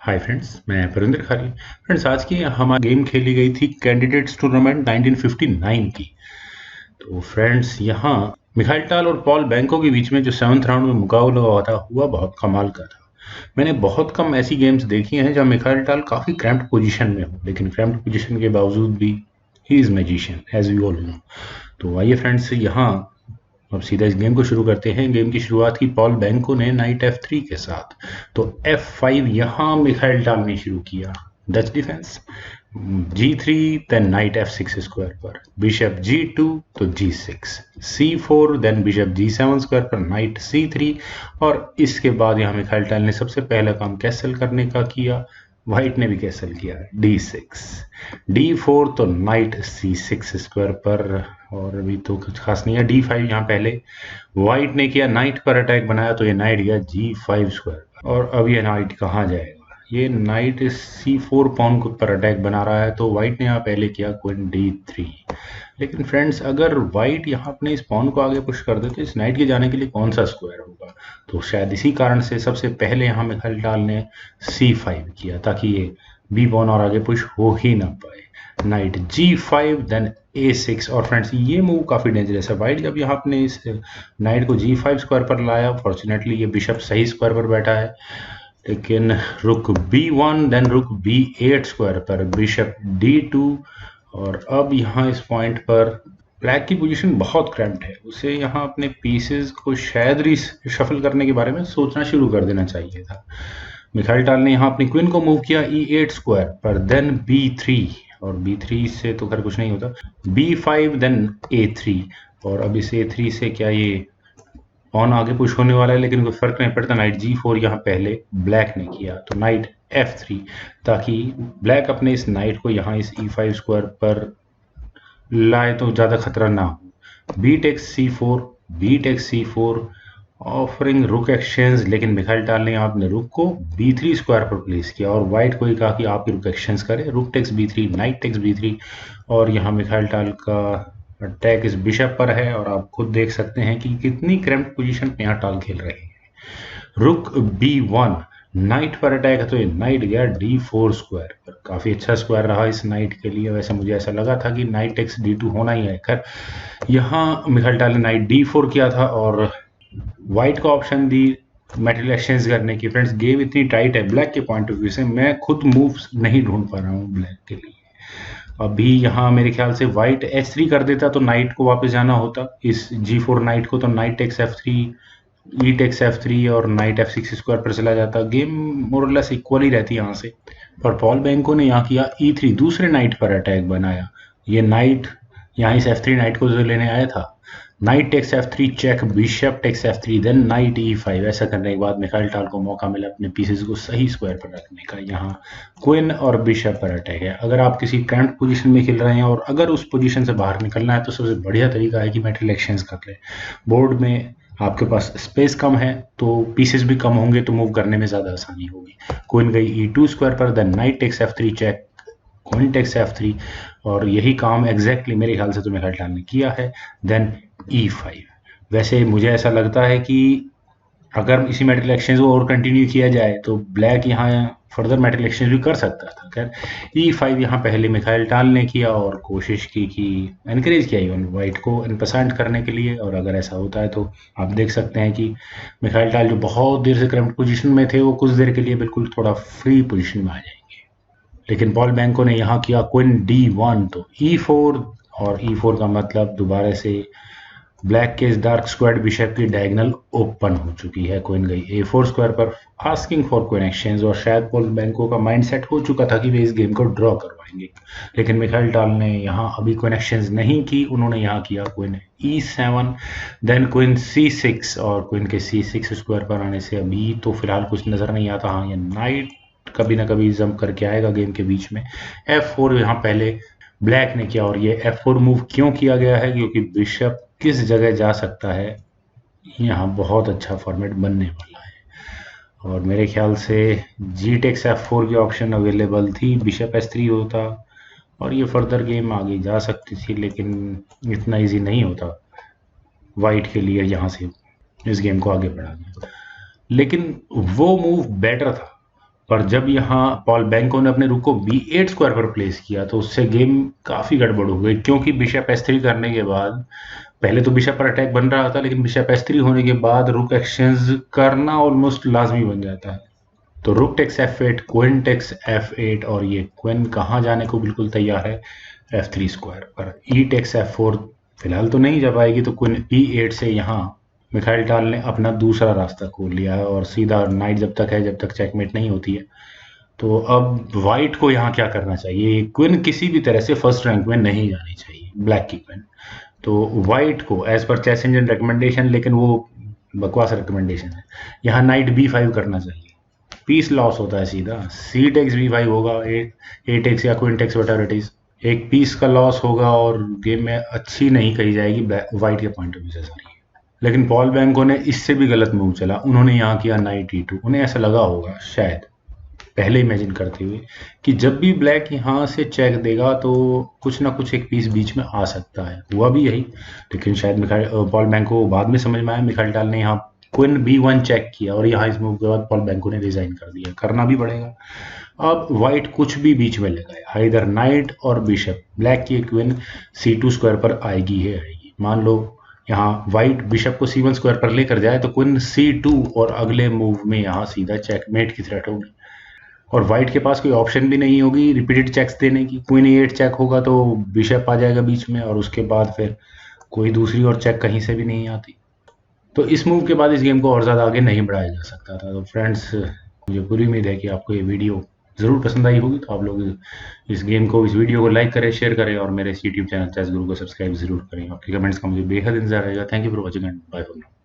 Hi friends, मैं परिंदर खाली। Friends, आज की हमारी गेम खेली गई थी कैंडिडेट्स टूर्नामेंट 1959 की। तो फ्रेंड्स, यहाँ मिखाइल टाल और पॉल बैंको के बीच में जो 7th राउंड में मुकाबला हुआ बहुत कमाल का था। मैंने बहुत कम ऐसी गेम्स देखी हैं जहाँ मिखाइल टाल काफ़ी क्रैम्प्ड पोजीशन में हो, लेकिन क्रैम्प्ड पोजीशन के बावजूद भी he is magician as we all know. तो आइए फ्रेंड्स, यहाँ अब सीधा इस गेम को शुरू करते हैं। गेम की शुरुआत की पॉल बैंको ने नाइट F3 के साथ। तो F5 यहाँ मिखाइल टाल ने शुरू किया। Dutch defence G3, then knight F6 square पर बिशप G2, तो G6 C4, then bishop G7 square पर नाइट C3। और इसके बाद यहाँ मिखाइल टाल ने सबसे पहला काम कैसल करने का किया। व्हाइट ने भी कैसल किया D6 D4, तो नाइट C6 स्क्वायर पर। और अभी तो कुछ खास नहीं है। D5 यहाँ पहले व्हाइट ने किया, नाइट पर अटैक बनाया, तो ये नाइट गया G5 स्क्वायर पर। और अब ये नाइट कहाँ जाएगा, ये नाइट C4 पॉन पर अटैक बना रहा है, तो व्हाइट ने यहाँ पहले किया क्वीन D3। लेकिन फ्रेंड्स, अगर व्हाइट यहाँ अपने इस पॉन को आगे पुश कर दे तो इस नाइट के जाने के लिए कौन सा स्क्वायर होगा। तो शायद इसी कारण से सबसे पहले यहाँ मिखाइल टाल ने C5 किया, ताकि ये बी पॉन और आगे पुश हो ही ना पाए। Knight G5, then A6। और फ्रेंड्स, ये मूव काफ़ी डेंजरस है। वाइट जब यहाँ अपने इस नाइट को G5 स्क्वायर पर लाया, फॉर्चुनेटली ये बिशप सही स्क्वायर पर बैठा है, लेकिन रुक B1, देन रुक B8 स्क्वायर पर बिशप D2। और अब यहाँ इस पॉइंट पर ब्लैक की पोजीशन बहुत क्रैम्प्ड है, उसे यहाँ अपने पीसेस को शायद शफल करने के बारे में सोचना शुरू कर देना चाहिए था। मिखाइल टाल ने यहाँ अपनी क्वीन को मूव किया E8 स्क्वायर पर, देन B3। और B3 से तो खैर कुछ नहीं होता, B5, देन A3। और अब इस A3 से क्या ये पॉन आगे पुश होने वाला है, लेकिन कोई फर्क नहीं पड़ता। नाइट G4 यहाँ पहले ब्लैक ने किया, तो नाइट F3, ताकि ब्लैक अपने इस नाइट को यहाँ इस E5 स्क्वायर पर लाए तो ज़्यादा खतरा ना हो। B takes C4, B takes C4, offering rook exchange, लेकिन मिखाइल टाल ने अपने रुक को B3 स्क्वायर पर प्लेस किया और व्हाइट को ही कहा कि आप रुक एक्सचेंज करें। Rook takes B3, knight takes B3। और यहाँ मिखाइल टाल का अटैक इस बिशप पर है, और आप खुद देख सकते हैं कि कितनी क्रैम्प्ड पोजीशन पे यहाँ टाल खेल रहे हैं। रुक B1, नाइट पर अटैक है, तो ये नाइट गया D4 स्क्वायर पर। काफ़ी अच्छा स्क्वायर रहा इस नाइट के लिए। वैसे मुझे ऐसा लगा था कि नाइट टेक्स D2 होना ही है। खैर, यहाँ मिखाइल टाल ने नाइट D4 किया था और व्हाइट को ऑप्शन दी मेटेरियल एक्सचेंज करने की। फ्रेंड्स, गेम इतनी टाइट है ब्लैक के पॉइंट ऑफ व्यू से, मैं खुद मूव्स नहीं ढूंढ पा रहा हूँ ब्लैक के लिए। अभी यहाँ मेरे ख्याल से व्हाइट H3 कर देता तो नाइट को वापस जाना होता इस G4 नाइट को, तो नाइट टेक्स F3, ई टेक्स F3 और नाइट F6 स्क्वायर पर चला जाता। गेम मोरलेस इक्वल ही रहती यहाँ से। पर पॉल बैंको ने यहाँ किया E3, दूसरे नाइट पर अटैक बनाया। ये नाइट यहाँ इस F3 नाइट को जो लेने आया था, knight takes F3 check, bishop takes F3, then knight E5। ऐसा करने के बाद मिखाइल टाल को मौका मिला अपने पीसेस को सही स्क्वायर पर रखने का। यहाँ क्वीन और बिशप पर अटैक है। अगर आप किसी क्रैम्प्ड पोजीशन में खेल रहे हैं और अगर उस पोजीशन से बाहर निकलना है, तो सबसे बढ़िया तरीका है कि मेटेरियल एक्सचेंज कर ले। बोर्ड में आपके पास स्पेस कम है, तो पीसेस भी कम होंगे, तो मूव करने में ज़्यादा आसानी होगी। क्वीन गई E2 स्क्वायर पर, then knight takes F3 check, queen takes F3। और यही काम एग्जैक्टली मेरे ख्याल से तो मिखाइल टाल ने किया है। Then E5। वैसे मुझे ऐसा लगता है कि अगर इसी मेटेरियल एक्सचेंज को और कंटिन्यू किया जाए तो ब्लैक यहाँ फर्दर मेटेरियल एक्सचेंज भी कर सकता था। खैर, E5 यहाँ पहले मिखाइल टाल ने किया और कोशिश की कि एनकरेज किया इवन व्हाइट को इनपसंद करने के लिए। और अगर ऐसा होता है तो आप देख सकते हैं कि मिखाइल टाल जो बहुत देर से क्रैम्प्ड पोजीशन में थे, वो कुछ देर के लिए बिल्कुल थोड़ा फ्री पोजीशन में आ जाएंगे। लेकिन पॉल बैंको ने यहाँ किया क्वीन D1, तो E4। और E4 का मतलब दोबारा से ब्लैक के इस डार्क स्क्वायर बिशप की डायगोनल ओपन हो चुकी है। क्वीन गई A4 स्क्वायर पर, आस्किंग फॉर क्वीन एक्सचेंज। और शायद पॉल बैंको का माइंड सेट हो चुका था कि वे इस गेम को ड्रॉ करवाएंगे, लेकिन मिखाइल टाल ने यहाँ अभी क्वीन एक्सचेंज नहीं की। उन्होंने यहाँ किया queen E7, then queen C6। और क्वीन के C6 स्क्वायर पर आने से अभी तो फिलहाल कुछ नजर नहीं आता। हाँ, ये नाइट कभी ना कभी जंप करके आएगा गेम के बीच में। F4 यहाँ पहले ब्लैक ने किया। और ये F4 मूव क्यों किया गया है, क्योंकि बिशप किस जगह जा सकता है, यहाँ बहुत अच्छा फॉर्मेट बनने वाला है। और मेरे ख्याल से G टेक्स F4 की ऑप्शन अवेलेबल थी, बिशप S3 होता और ये फर्दर गेम आगे जा सकती थी, लेकिन इतना इजी नहीं होता वाइट के लिए यहाँ से इस गेम को आगे बढ़ाना। लेकिन वो मूव बेटर था पर जब यहाँ पॉल बैंको ने अपने रुक को B8 स्क्वायर पर प्लेस किया तो उससे गेम काफ़ी गड़बड़ हो गई, क्योंकि बिशप S3 करने के बाद पहले तो बिशप पर अटैक बन रहा था, लेकिन बिशप S3 होने के बाद रुक एक्सचेंज करना ऑलमोस्ट लाजमी बन जाता है। तो rook takes F8, queen takes F8, और ये क्वीन कहाँ जाने को बिल्कुल तैयार है, F3 स्क्वायर पर। ई टेक्स F4 फिलहाल तो नहीं जा पाएगी, तो क्वीन E8 से यहाँ मिखाइल टाल ने अपना दूसरा रास्ता खोल लिया है, और सीधा नाइट जब तक है, जब तक चेकमेट नहीं होती है। तो अब वाइट को यहाँ क्या करना चाहिए, क्वीन किसी भी तरह से फर्स्ट रैंक में नहीं जानी चाहिए, ब्लैक की क्वीन। तो वाइट को as per chess engine recommendation, लेकिन वो बकवास रिकमेंडेशन है, यहाँ नाइट B5 करना चाहिए, पीस लॉस होता है सीधा। C टेक्स B5 होगा, ए टेक्स या queen takes whatever it is, एक पीस का लॉस होगा और गेम में अच्छी नहीं कही जाएगी वाइट के पॉइंट ऑफ व्यू से सारी। लेकिन पॉल बैंको ने इससे भी गलत मूव चला, उन्होंने यहाँ किया नाइट E2। उन्हें ऐसा लगा होगा शायद, पहले इमेजिन करते हुए, कि जब भी ब्लैक यहाँ से चेक देगा तो कुछ ना कुछ एक पीस बीच में आ सकता है। हुआ भी यही, लेकिन शायद पॉल बैंको को बाद में समझ में आया, मिखाइल टाल ने यहाँ क्वीन B1 चेक किया, और यहाँ इस मूव के बाद पॉल बैंको ने रिजाइन कर दिया, करना भी पड़ेगा। अब वाइट कुछ भी बीच में लगाए, इधर नाइट और बिशप, ब्लैक की क्वीन C2 स्क्वायर पर आएगी ही आएगी। मान लो यहाँ वाइट बिशप को C1 स्क्वायर पर लेकर जाए तो क्वीन C2, और अगले मूव में यहाँ सीधा चेकमेट की थ्रेट होगी, और वाइट के पास कोई ऑप्शन भी नहीं होगी रिपीटेड चेक्स देने की। क्वीन E8 चेक होगा तो बिशप आ जाएगा बीच में, और उसके बाद फिर कोई दूसरी और चेक कहीं से भी नहीं आती। तो इस मूव के बाद इस गेम को और ज़्यादा आगे नहीं बढ़ाया जा सकता था। तो फ्रेंड्स, मुझे पूरी उम्मीद है कि आपको ये वीडियो ज़रूर पसंद आई होगी। तो आप लोग इस वीडियो को लाइक करें, शेयर करें, और मेरे इस यूट्यूब चैनल चेस गुरु को सब्सक्राइब जरूर करें। आपके कमेंट्स का मुझे बेहद इंतजार रहेगा। Thank you for watching and bye for now.